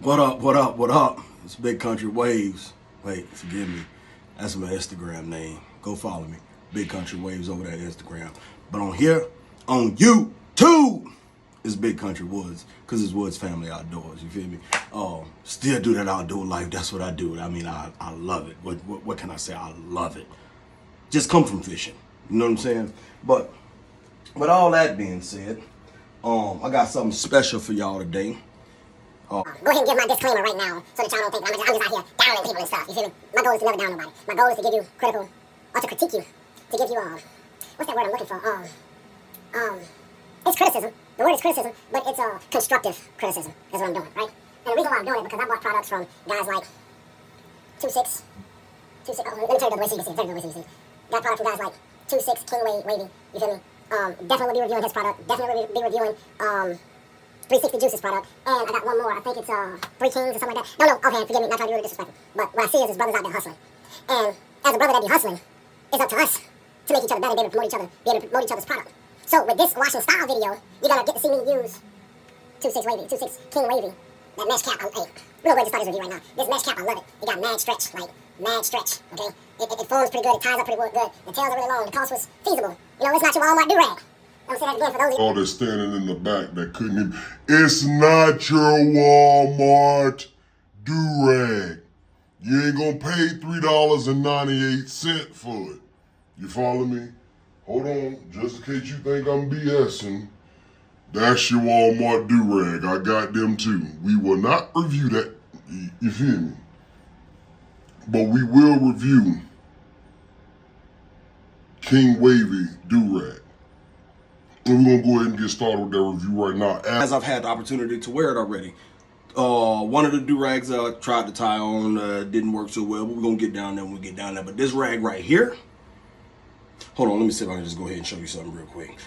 What up, what up, what up? It's Big Country Waves. Wait, forgive me. That's my Instagram name. Go follow me. Big Country Waves over there on Instagram. But on here, on YouTube, it's Big Country Woods. Because it's Woods Family Outdoors. You feel me? Still do that outdoor life. That's what I do. I mean, I love it. What can I say? I love it. Just come from fishing. You know what I'm saying? But with all that being said, I got something special for y'all today. Go ahead and give my disclaimer right now so that y'all don't think I'm just out here downing people and stuff. You feel me? My goal is to never down nobody. My goal is to give you critical, or to critique you, to give you, what's that word I'm looking for? It's criticism. The word is criticism, but it's constructive criticism is what I'm doing, right? And the reason why I'm doing it is because I bought products from guys like 2-6, let me turn it the way so you can see. Got product from guys like 2-6, King Wavy, you feel me? Definitely will be reviewing his product. Definitely will be reviewing, 360 Juices product, and I got one more. I think it's 3 Kings or something like that. No, offhand, forgive me, not trying to be really disrespectful. But what I see is his brothers out there hustling. And as a brother that be hustling, it's up to us to make each other better, be able to promote each other, be able to promote each other's product. So with this washing style video, you're gonna get to see me use 2-6 Wavy, 2-6 King Wavy. That mesh cap, hey, we're gonna go ahead and start this review right now. This mesh cap, I love it. It got mad stretch, okay? It forms pretty good, it ties up pretty good. The tails are really long, the cost was feasible. You know, it's not your Walmart do-rag. I'm saying that again for those all that's standing in the back that couldn't even. It's not your Walmart do-rag. You ain't gonna pay $3.98 for it. You follow me? Hold on, just in case you think I'm BSing. That's your Walmart do-rag. I got them too. We will not review that. You feel me? But we will review King Wavy do-rag. And we're going to go ahead and get started with that review right now. As I've had the opportunity to wear it already. One of the do-rags I tried to tie on didn't work so well, but we're going to get down there when we get down there. But this rag right here, hold on, let me see if I can just go ahead and show you something real quick.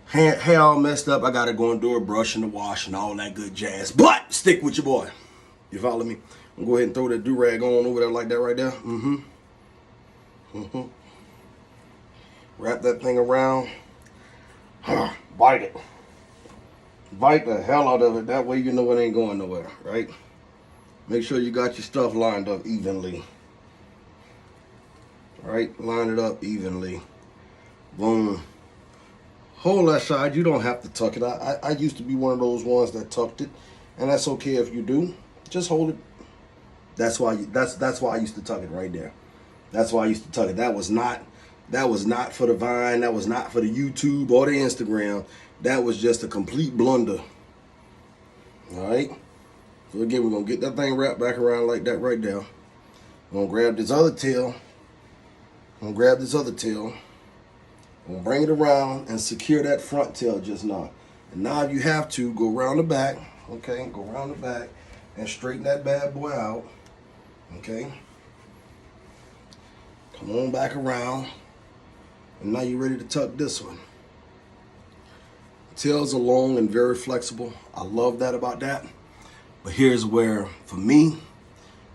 Hair all messed up. I got to go and do a brush and a wash and all that good jazz. But stick with your boy. You follow me? I'm going to go ahead and throw that do-rag on over there like that right there. Wrap that thing around. Bite it. Bite the hell out of it. That way you know it ain't going nowhere, right? Make sure you got your stuff lined up evenly. Right? Line it up evenly. Boom. Hold that side. You don't have to tuck it. I used to be one of those ones that tucked it, and that's okay if you do. Just hold it. That's why I used to tuck it right there. That's why I used to tuck it. That was not for the Vine. That was not for the YouTube or the Instagram. That was just a complete blunder. All right. So again, we're going to get that thing wrapped back around like that right there. We're going to grab this other tail. I'm going to bring it around and secure that front tail just now. And now if you have to, go around the back. Okay. Go around the back and straighten that bad boy out. Okay. Come on back around. And now you're ready to tuck this one. Tails are long and very flexible. I love that about that. But here's where, for me,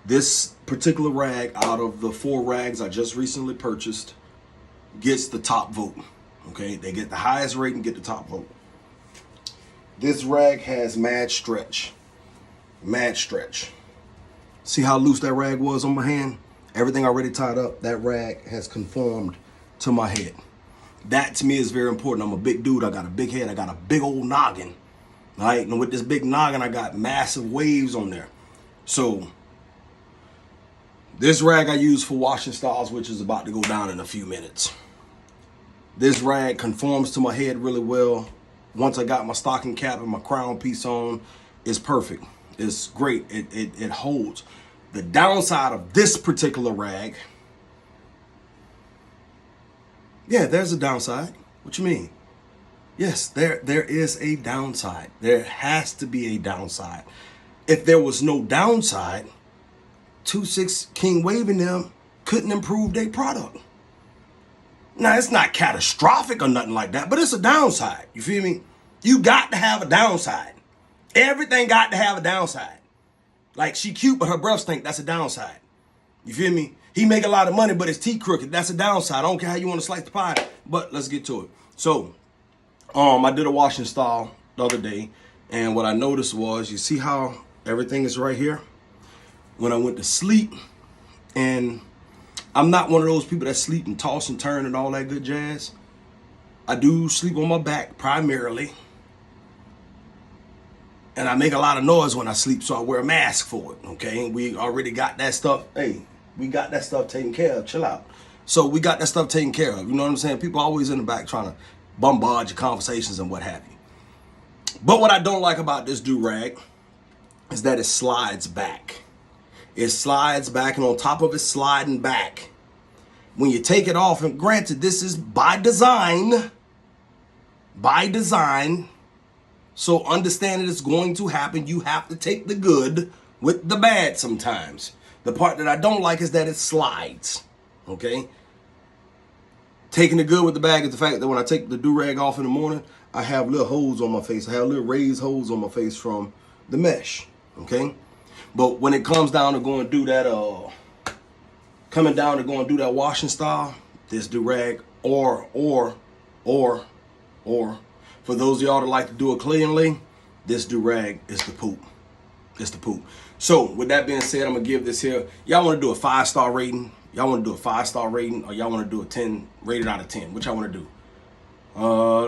this particular rag out of the 4 rags I just recently purchased gets the top vote. Okay, they get the highest rate and get the top vote. This rag has mad stretch. Mad stretch. See how loose that rag was on my hand? Everything already tied up. That rag has conformed to my head. That to me is very important. I'm a big dude. I got a big head. I got a big old noggin. All right. And with this big noggin, I got massive waves on there. So this rag I use for washing styles, which is about to go down in a few minutes. This rag conforms to my head really well. Once I got my stocking cap and my crown piece on, it's perfect. It's great. It holds. The downside of this particular rag, yeah, there's a downside. What you mean? Yes, there is a downside. There has to be a downside. If there was no downside, 2-6 King Wavy them couldn't improve their product. Now, it's not catastrophic or nothing like that, but it's a downside. You feel me? You got to have a downside. Everything got to have a downside. Like, she cute, but her breath stink. That's a downside. You feel me? He make a lot of money, but his teeth crooked. That's a downside. I don't care how you want to slice the pie, but let's get to it. So, I did a washing style the other day, and what I noticed was, you see how Everything is right here. When I went to sleep, and I'm not one of those people that sleep and toss and turn and all that good jazz. I do sleep on my back primarily. And I make a lot of noise when I sleep, so I wear a mask for it, okay? We already got that stuff. Hey, we got that stuff taken care of. Chill out. So we got that stuff taken care of. You know what I'm saying? People always in the back trying to bombard your conversations and what have you. But what I don't like about this do-rag is that it slides back. It slides back, and on top of it sliding back, when you take it off, and granted, this is by design, so understand that it's going to happen. You have to take the good with the bad sometimes. The part that I don't like is that it slides, okay? Taking the good with the bad is the fact that when I take the do-rag off in the morning, I have little holes on my face. I have little raised holes on my face from the mesh, okay? But when it comes down to going to do that, coming down to going to do that washing style, this do-rag, or for those of y'all that like to do it cleanly, this do-rag is the poop. It's the poop. So with that being said, I'm gonna give this here. Y'all want to do a 5-star rating? Y'all want to do a 5-star rating, or y'all want to do a 10 rated out of 10? Which y'all want to do? Na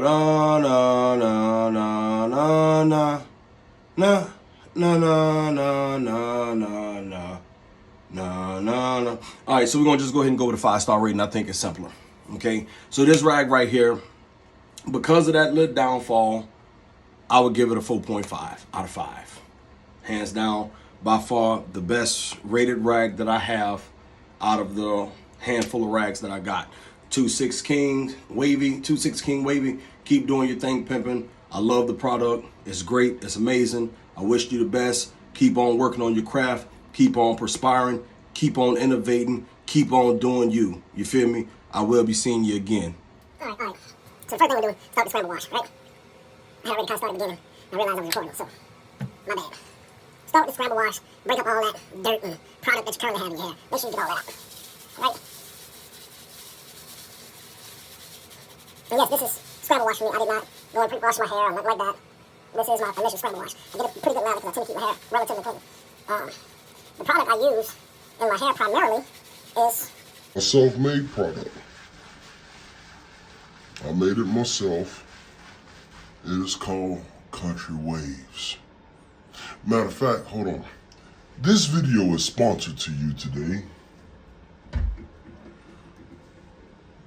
na na na na na na na na na na na. All right, so we're gonna just go ahead and go with a 5-star rating. I think it's simpler. Okay, so this rag right here, because of that little downfall, I would give it a 4.5 out of 5. Hands down, by far the best rated rag that I have out of the handful of rags that I got. 2-6 King Wavy, 2-6 King Wavy. Keep doing your thing, pimping. I love the product. It's great. It's amazing. I wish you the best. Keep on working on your craft. Keep on perspiring. Keep on innovating. Keep on doing you. You feel me? I will be seeing you again. All right. So the first thing we're doing, start the scramble wash, right? I had already kind of started at the beginning. I realized I was recording, so my bad. Start with the scramble wash, break up all that dirt and product that you currently have in your hair. Make sure you get all that out, right? And yes, this is scramble wash for me. I did not go and pre-wash my hair or nothing like that. This is my initial scramble wash. I get a pretty good lather because I tend to keep my hair relatively clean. The product I use in my hair primarily is a self-made product. I made it myself. It is called Country Waves. Matter of fact, hold on. This video is sponsored to you today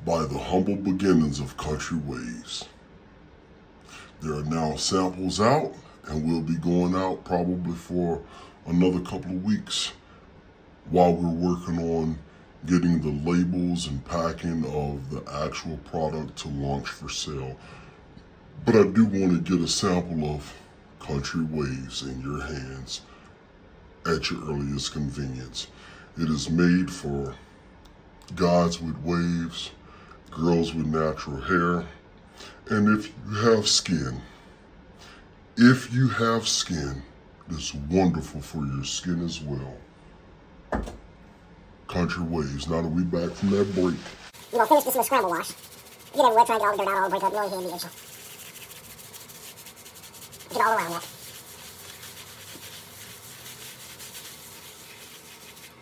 by the humble beginnings of Country Waves. There are now samples out, and will be going out probably for another couple of weeks while we're working on getting the labels and packing of the actual product to launch for sale. But I do want to get a sample of Country Waves in your hands at your earliest convenience. It is made for guys with waves, girls with natural hair, and if you have skin, it's wonderful for your skin as well. Country Waves. Now that we back from that break. You know, finish this with a scramble wash. Get everywhere, try to get all the dirt out, all the break up, no hand the itch. Get all around that.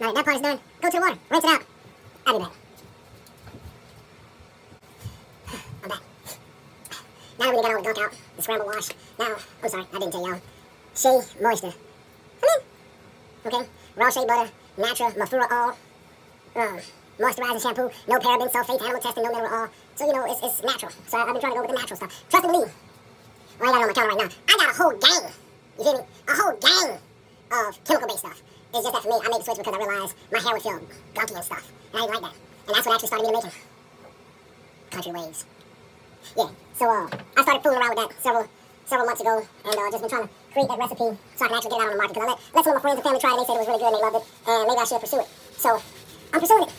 Now that part is done, go to the water, rinse it out. I'll be back. I'm back. Now we got all the gunk out, the scramble wash. Now, I'm sorry, I didn't tell y'all. Shea Moisture. Okay, raw shea butter, natural Mafura oil. Moisturizing shampoo, no parabens, sulfates, animal testing, no mineral oil. So, you know, it's natural. So I've been trying to go with the natural stuff. Trust and believe. Well, I got it on my counter right now. I got a whole gang. You feel me? A whole gang of chemical-based stuff. It's just that for me, I made the switch because I realized my hair would feel gunky and stuff. And I didn't like that. And that's what actually started me to making Country Waves. Yeah, so I started fooling around with that several months ago, and just been trying to create that recipe so I can actually get it out on the market. Because I let some of my friends and family try it, and they said it was really good, and they loved it, and maybe I should pursue it. So I'm pursuing it.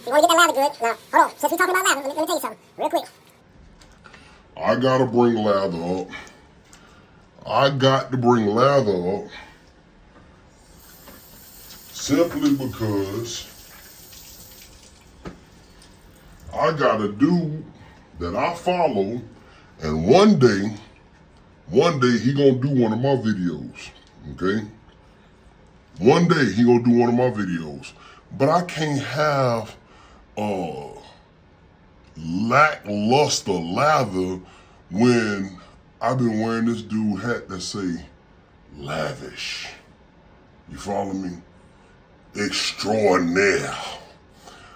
You want to get that lather good? Now, hold on. Since we're talking about lather, let me tell you something real quick. I gotta bring lather up. Simply because I got a dude that I follow, and one day he gonna do one of my videos. Okay? One day he gonna do one of my videos. But I can't have lackluster lather when I've been wearing this dude hat that say lavish. You follow me? Extraordinaire.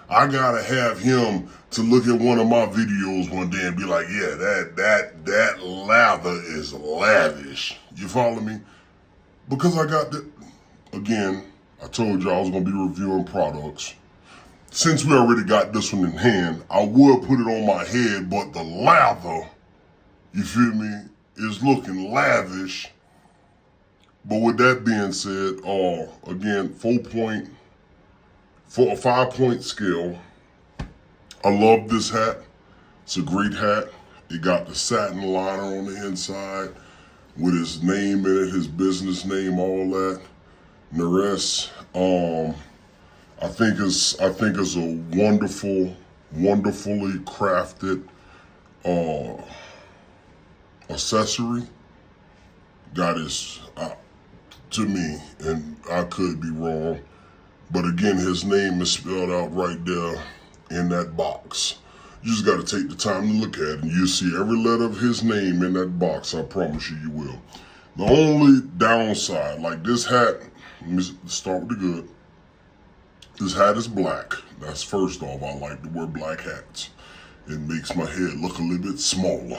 I gotta have him to look at one of my videos one day and be like, yeah, that lather is lavish. You follow me? Because I got the, again, I told you I was gonna be reviewing products. Since we already got this one in hand, I would put it on my head, but the lather, you feel me, is looking lavish. But with that being said, again, 5-point scale. I love this hat. It's a great hat. It got the satin liner on the inside with his name in it, his business name, all that. And the rest, I think it's a wonderfully crafted accessory. Got his, to me, and I could be wrong, but again, his name is spelled out right there in that box. You just got to take the time to look at it, and you'll see every letter of his name in that box. I promise you, you will. The only downside, like this hat, let me start with the good. This hat is black. That's first off. I like to wear black hats. It makes my head look a little bit smaller.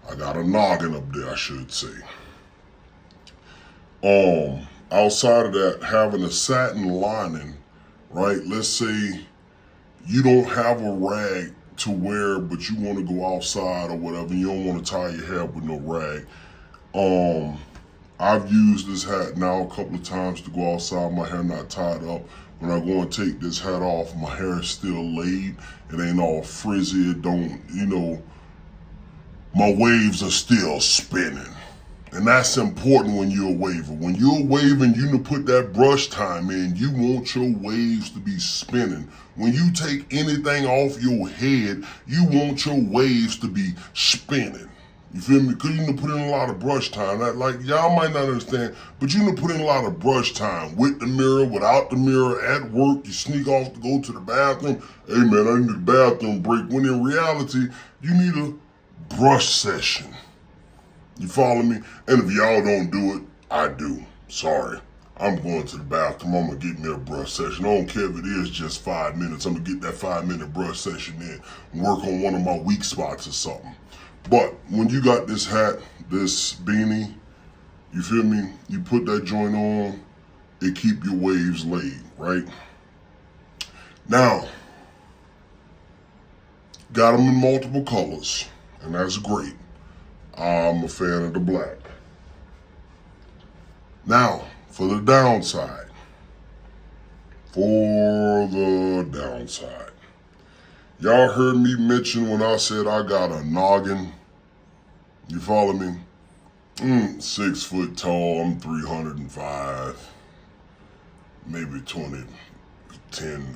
I got a noggin up there, I should say. Outside of that, having a satin lining, right? Let's say you don't have a rag to wear, but you want to go outside or whatever. You don't want to tie your hair with no rag. I've used this hat now a couple of times to go outside, my hair not tied up. When I go and take this hat off, my hair is still laid. It ain't all frizzy. It don't, my waves are still spinning. And that's important when you're a waver. When you're waving, you need to put that brush time in. You want your waves to be spinning. When you take anything off your head, you want your waves to be spinning. You feel me? Because you need to put in a lot of brush time. Like, y'all might not understand, but you need to put in a lot of brush time with the mirror, without the mirror, at work. You sneak off to go to the bathroom. Hey, man, I need a bathroom break. When in reality, you need a brush session. You follow me? And if y'all don't do it, I do. Sorry. I'm going to the bathroom. I'm going to get me a brush session. I don't care if it is just 5 minutes. I'm going to get that 5-minute brush session in and work on one of my weak spots or something. But when you got this hat, this beanie, you feel me? You put that joint on, it keep your waves laid, right? Now, got them in multiple colors, and that's great. I'm a fan of the black. Now, for the downside. Y'all heard me mention when I said I got a noggin. You follow me? 6 foot tall, I'm 305. Maybe 10,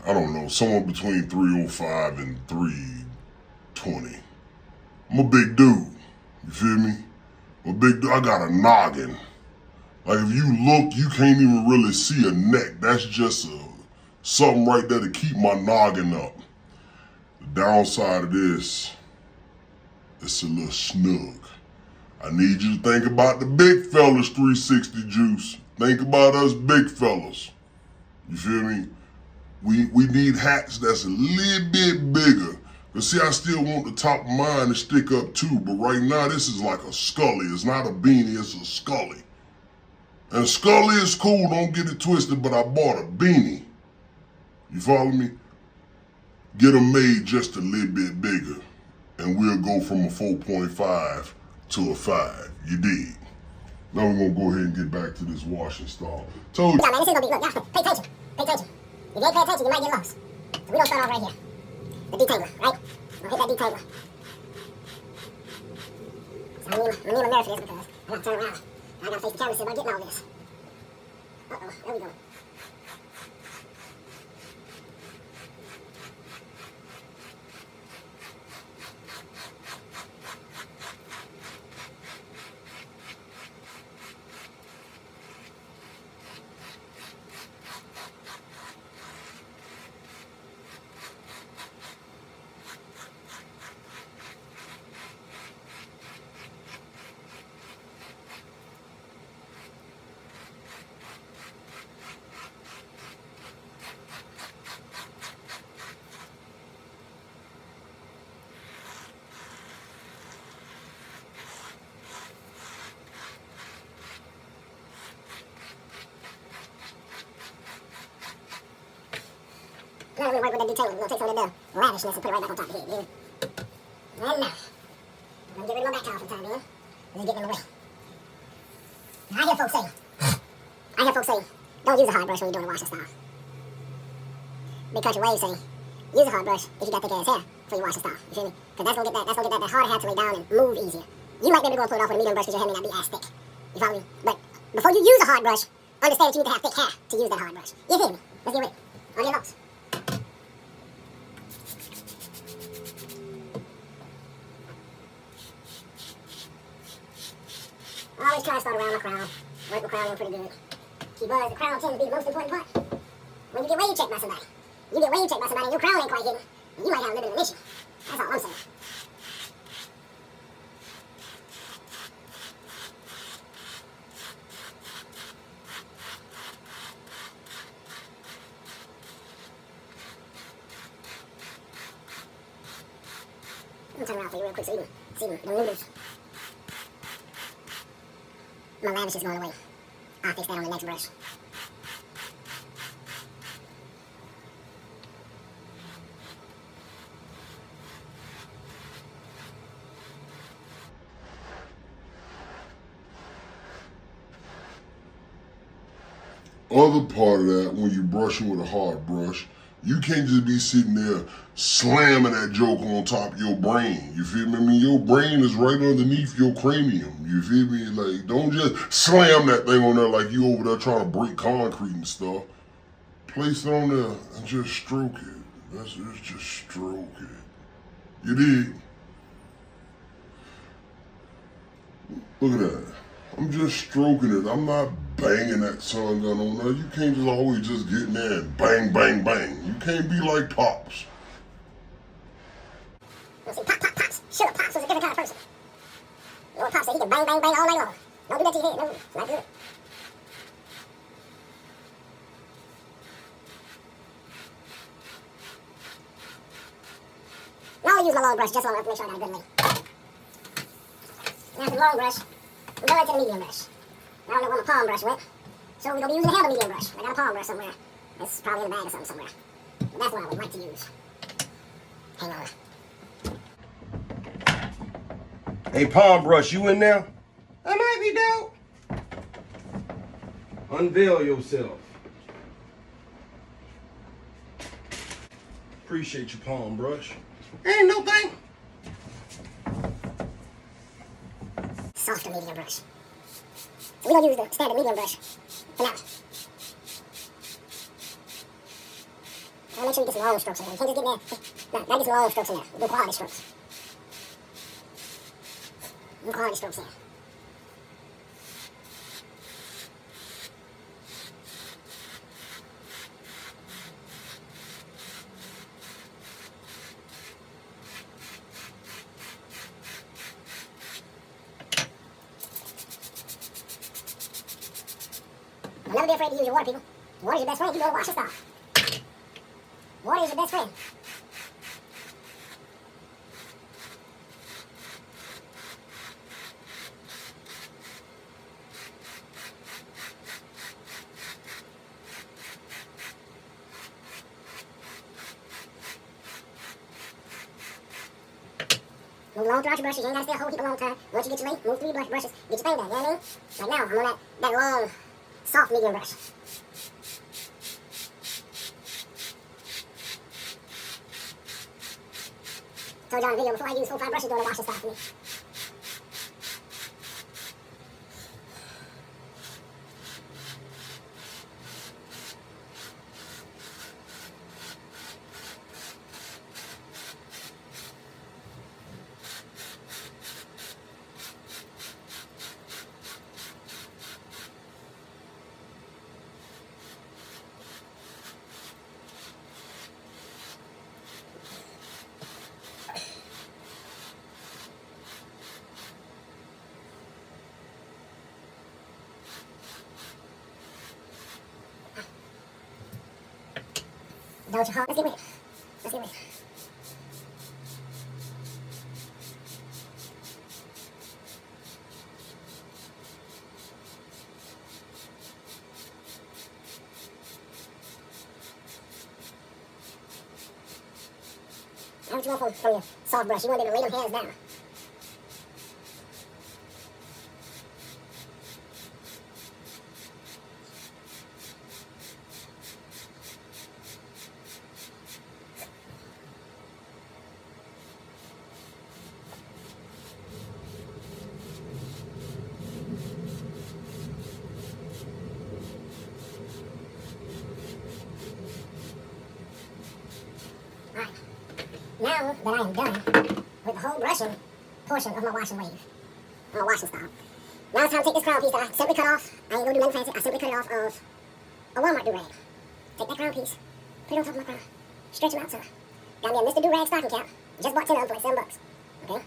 I don't know, somewhere between 305 and 320. I'm a big dude. You feel me? I'm a big dude. I got a noggin. Like if you look, you can't even really see a neck. That's just something right there to keep my noggin up. The downside of this, it's a little snug. I need you to think about the big fellas, 360 Juice. Think about us big fellas. You feel me? We need hats that's a little bit bigger. But see, I still want the top of mine to stick up too. But right now, this is like a Scully. It's not a beanie, it's a Scully. And Scully is cool, don't get it twisted, but I bought a beanie. You follow me? Get them made just a little bit bigger. And we'll go from a 4.5 to a 5. You dig? Now we're going to go ahead and get back to this washing stall. Told you. Yeah, man, this is gonna be, look, y'all, pay attention. Pay attention. If you ain't pay attention, you might get lost. So we gonna start off right here. The detangler, right? We're gonna hit that detangler. So I need my mirror for this because I gotta turn around. I gotta face the camera and see about getting all this. Uh-oh, there we go. not really work with that detailing. We're gonna take some of that lavishness and put it right back on top of the head, you know? And now, I'm gonna get rid of my back towel for the time being. It's getting in the way. Now, I hear folks say, don't use a hard brush when you're doing a washing style. Big Country Wave say, use a hard brush if you got thick ass hair for your washing style. You feel me? Because that's gonna get that harder hair to lay down and move easier. You might be able to go and pull it off with a medium brush because your hair may not be as thick. You follow me? But before you use a hard brush, understand that you need to have thick hair to use that hard brush. You feel me? Let's get with it. On your nose. Always try to start around my crown. Work my crown in pretty good. See, buzz, the crown tends to be the most important part. When you get wave checked by somebody, and your crown ain't quite hidden, you might have a little bit of an issue. That's all I'm saying. I'm gonna turn around for you real quick so you can see the noodles. My lavish is going away. I'll fix that on the next brush. Other part of that, when you're brushing with a hard brush, you can't just be sitting there slamming that joke on top of your brain. You feel me? I mean, your brain is right underneath your cranium. You feel me? Like, don't just slam that thing on there like you over there trying to break concrete and stuff. Place it on there and just stroke it. Just stroke it. You dig? Look at that. I'm just stroking it. I'm not banging that sun gun on there. You can't just always just get in there and bang, bang, bang. You can't be like Pops. You see, Pops. Sure, Pops was a different kind of person. You know what Pops said? He could bang, bang, bang all night long. Don't do that to your head. No, it's not good. Now I'll use my long brush just long enough to make sure I got a good length. Now the long brush, we're going to the medium brush. I don't know where my palm brush went, so we're going to be using the handle medium brush. I got a palm brush somewhere. It's probably in the bag or something somewhere. But that's what I would like to use. Hang on. Hey, palm brush, you in there? I might be dope. Unveil yourself. Appreciate your palm brush. Ain't no thing. Softer medium brush. So we're going to use the standard medium brush for now. Now make sure you get some long strokes in there. You can't just get in there. No, gotta get some long strokes in there. We'll do quality strokes. Do quality strokes in. Don't never be afraid to use your water, people. Water's your best friend. You go to wash your style. Water is your best friend. Move long throughout your brushes. You ain't got to stay a whole heap a long time. Once you get your length, move through your brushes. Get your thing done, you know what I mean? Like now, I'm on that long, soft medium brush. Told y'all in the video before I use 4-5 brushes during the washing style for me. Don't you hard? Let's get with it. Let's get with it. what you want from your soft brush. You want to be able to lay them hands down. Now that I am done with the whole brushing portion of my washing wave, my washing style, now it's time to take this crown piece that I simply cut off. I ain't gonna do nothing fancy. I simply cut it off of a Walmart do-rag. Take that crown piece, put it on top of my crown, stretch them out, sir. Got me a Mr. Do-Rag stocking cap. Just bought 10 of them for like $7. Okay?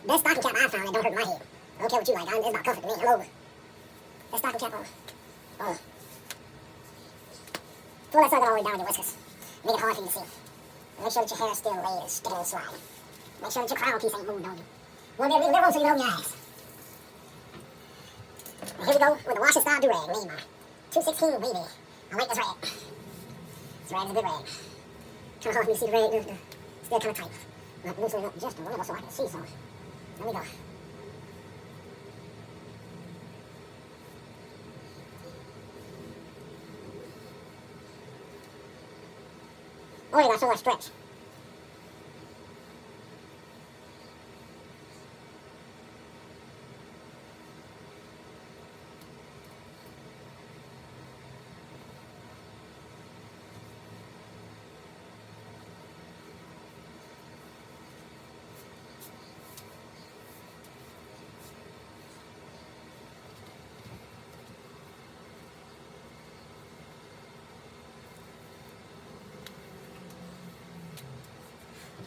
Best stocking cap I found that don't hurt my head. I don't care what you like. It's about comfort to me. I'm over. That stocking cap on. Pull that sucker all the way down with your whiskers. Make it hard for you to see. Make sure that your hair is still laid and sticking and sliding. Make sure that your crown piece ain't moved on you. You want to be able to leave room so you can open your eyes. And here we go with the washing style do-rag. Made my 216 wavy. I like this rag. This rag is a good rag. Kind of hard for me to see the rag. Still kind of tight. I'm going to loosen it up just a little so I can see some. There we go. Oh, you got so much stretch.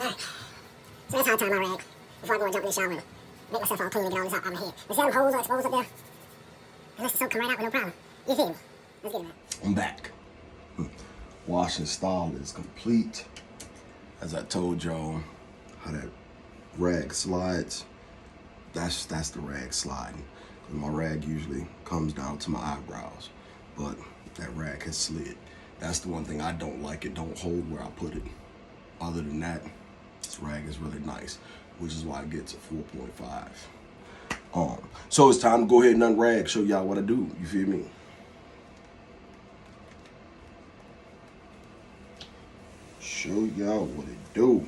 Alright, so that's how I tie my rag before I go and jump in the shower and make myself all clean and get all this out of my head. You see how them holes are exposed up there? And let the soap come right out with no problem. You feel me? Let's get it back. I'm back. Washing style is complete. As I told y'all, how that rag slides, that's the rag sliding. My rag usually comes down to my eyebrows, but that rag has slid. That's the one thing I don't like. It don't hold where I put it. Other than that, this rag is really nice, which is why it gets a 4.5. So it's time to go ahead and unrag, show y'all what I do. You feel me? Show y'all what it do.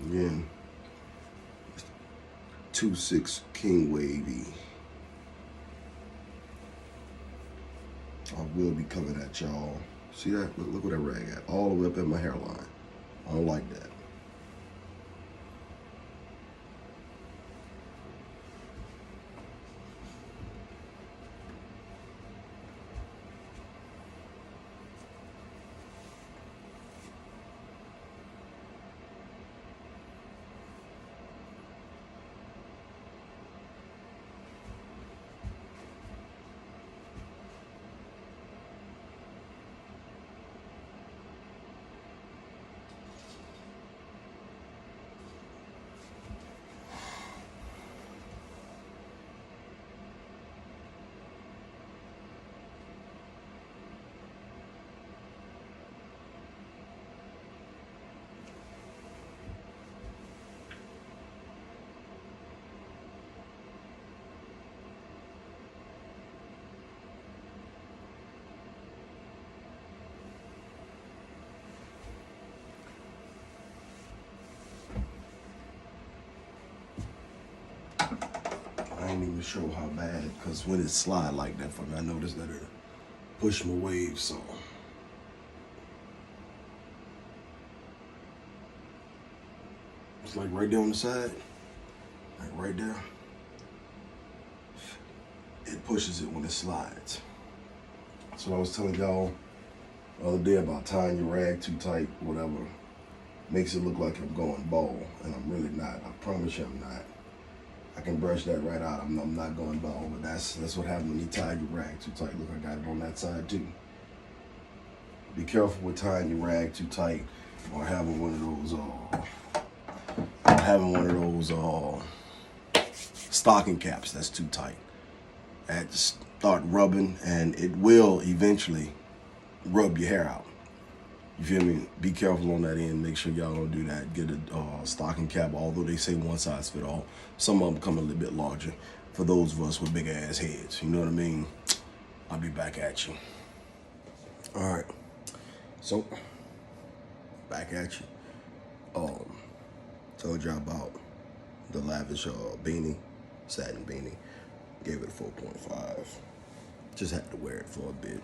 Again, 2/6 King Wavy. I will be coming at y'all. See that? Look where that rag at. All the way up at my hairline. I don't like that. I ain't even sure how bad, because when it slide like that for me, I noticed that it push my wave, so. It's like right there on the side, like right there. It pushes it when it slides. That's what I was telling y'all the other day about tying your rag too tight, whatever. Makes it look like I'm going bald, and I'm really not. I promise you I'm not. I can brush that right out. I'm not going bald, but that's what happens when you tie your rag too tight. Look, I got it on that side too. Be careful with tying your rag too tight or having one of those start having one of those stocking caps that's too tight. I had to start rubbing, and it will eventually rub your hair out. You feel me? Be careful on that end. Make sure y'all don't do that. Get a stocking cap, although they say one size fit all. Some of them come a little bit larger for those of us with big ass heads. You know what I mean? I'll be back at you. All right. So, back at you. Told y'all about the lavish beanie, satin beanie. Gave it a 4.5. Just had to wear it for a bit.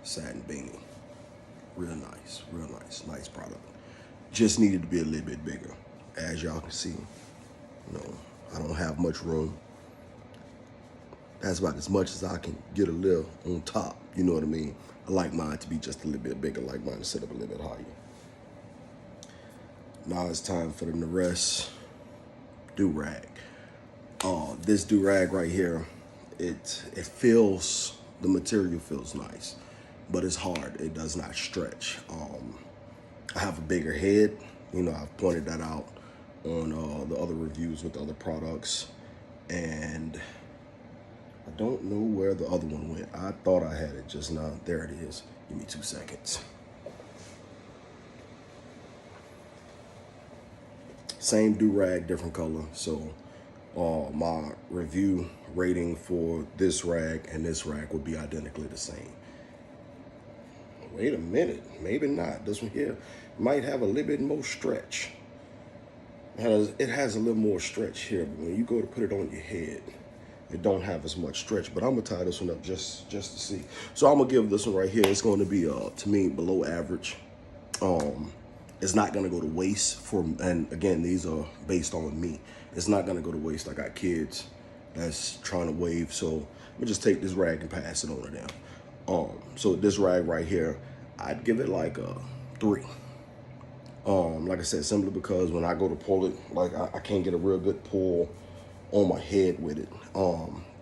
Satin beanie. Real nice, nice product. Just needed to be a little bit bigger. As y'all can see, I don't have much room. That's about as much as I can get a little on top, you know what I mean? I like mine to be just a little bit bigger, I like mine to sit up a little bit higher. Now it's time for the Nares do-rag. This do-rag right here, it feels, the material feels nice, but it's hard. It does not stretch. I have a bigger head. I've pointed that out on the other reviews with the other products, and I don't know where the other one went. I thought I had it just now. There it is. Give me 2 seconds. Same do-rag, different color. So my review rating for this rag and this rag would be identically the same. Wait a minute, maybe not. This one here might have a little bit more stretch. It has a little more stretch here, but when you go to put it on your head, it don't have as much stretch. But I'm gonna tie this one up just to see. So I'm gonna give this one right here. It's going to be to me below average. It's not gonna go to waste and again, these are based on me. It's not gonna go to waste. I got kids that's trying to wave, so let me just take this rag and pass it on to them. So this rag right here, I'd give it like a 3. Like I said, simply because when I go to pull it, like I can't get a real good pull on my head with it.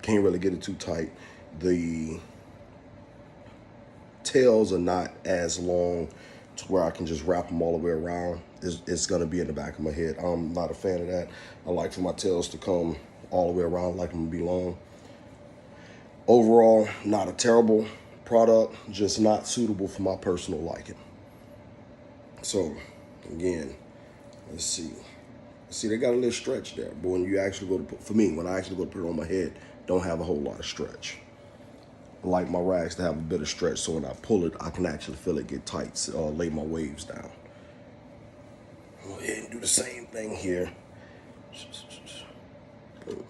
Can't really get it too tight. The tails are not as long to where I can just wrap them all the way around. It's gonna be in the back of my head. I'm not a fan of that. I like for my tails to come all the way around, like them to be long. Overall, not a terrible product, just not suitable for my personal liking. So, again, let's see. See, they got a little stretch there, but when you actually go to put, for me, when I actually go to put it on my head, don't have a whole lot of stretch. I like my rags to have a bit of stretch, so when I pull it, I can actually feel it get tight, lay my waves down. Go ahead and do the same thing here. Boom.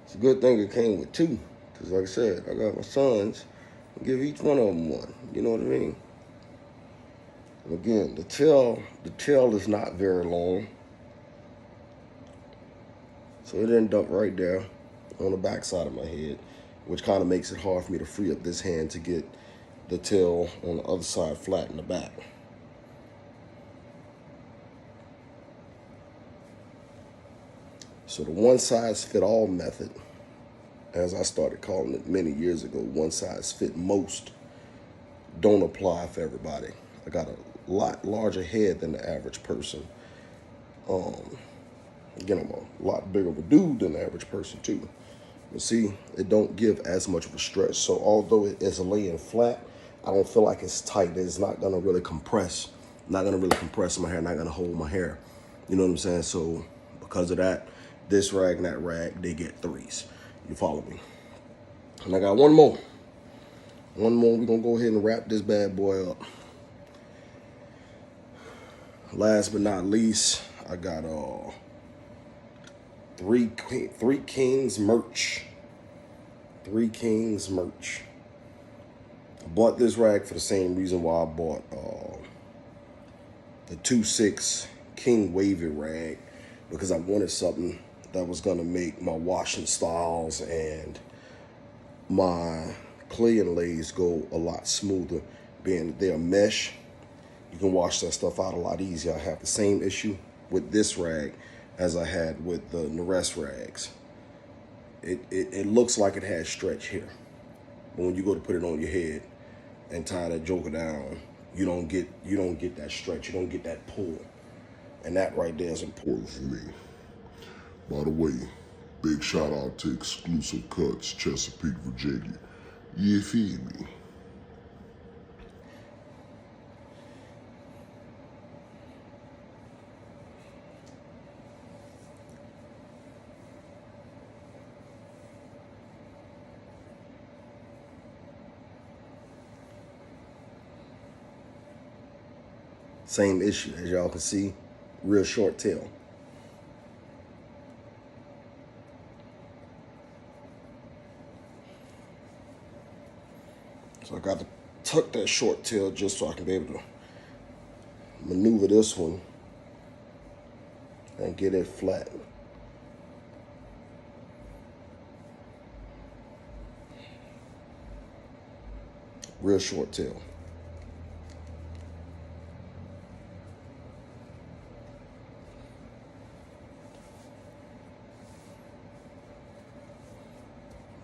It's a good thing it came with 2, because like I said, I got my sons. I'll give each one of them one. You know what I mean? And again, the tail is not very long, so it ended up right there on the back side of my head, which kind of makes it hard for me to free up this hand to get the tail on the other side flat in the back. So the one size fit all method, as I started calling it many years ago, one size fit most, don't apply for everybody. I got a lot larger head than the average person. Again, I'm a lot bigger of a dude than the average person too. But see, it don't give as much of a stretch. So although it is laying flat, I don't feel like it's tight. It's not gonna really compress. Not gonna really compress my hair, not gonna hold my hair. You know what I'm saying? So because of that, this rag and that rag, they get 3s. You follow me? And I got one more. One more, we're gonna go ahead and wrap this bad boy up. Last but not least, I got Three Kings merch. 3 Kings merch. I bought this rag for the same reason why I bought the 2.6 King Wavy rag, because I wanted something that was gonna make my washing styles and my clay inlays go a lot smoother, being that they're mesh. You can wash that stuff out a lot easier. I have the same issue with this rag as I had with the Nares rags. It looks like it has stretch here, but when you go to put it on your head and tie that joker down, you don't get that stretch. You don't get that pull, and that right there is important for me. By the way, big shout out to Exclusive Cuts, Chesapeake, Virginia. You feel me? Same issue, as y'all can see, real short tail. So I got to tuck that short tail just so I can be able to maneuver this one and get it flat. Real short tail.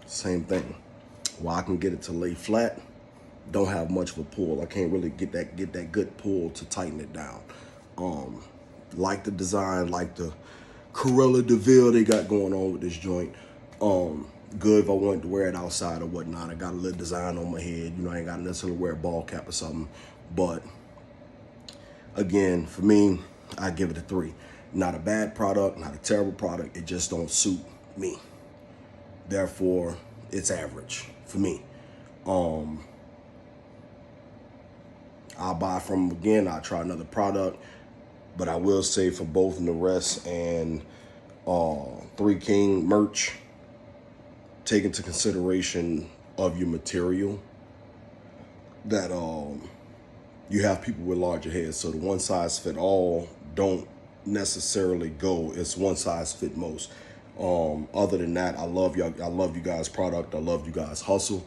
Same thing. Well, I can get it to lay flat. Don't have much of a pull. I can't really get that good pull to tighten it down. Like the design, like the Cruella de Vil they got going on with this joint. Good if I wanted to wear it outside or whatnot. I got a little design on my head. You know, I ain't got to necessarily wear a ball cap or something. But again, for me, I give it a 3. Not a bad product, not a terrible product. It just don't suit me. Therefore, it's average for me. I'll buy from them again. I'll try another product. But I will say for both Nares and 3 King merch, take into consideration of your material that you have people with larger heads. So the one size fit all don't necessarily go. It's one size fit most. Other than that, I love y'all. I love you guys' product. I love you guys' hustle.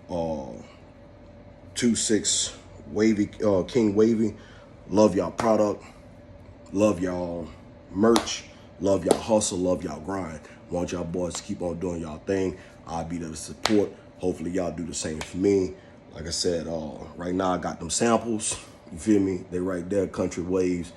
2-6 Wavy, King Wavy. Love y'all product. Love y'all merch. Love y'all hustle. Love y'all grind. Want y'all boys to keep on doing y'all thing. I'll be there to support. Hopefully y'all do the same for me. Like I said, right now I got them samples. You feel me? They right there, Country Waves.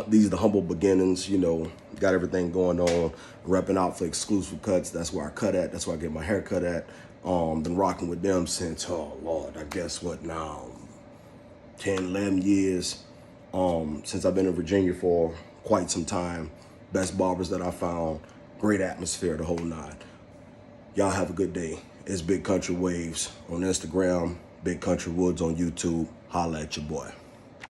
These are the humble beginnings, you know, got everything going on, repping out for Exclusive Cuts. That's where I cut at. That's where I get my hair cut at. Been rocking with them since, oh Lord, I guess what now, 10, 11 years. Since I've been in Virginia for quite some time. Best barbers that I found. Great atmosphere, the whole 9. Y'all have a good day. It's Big Country Waves on Instagram, Big Country Woods on YouTube. Holla at your boy.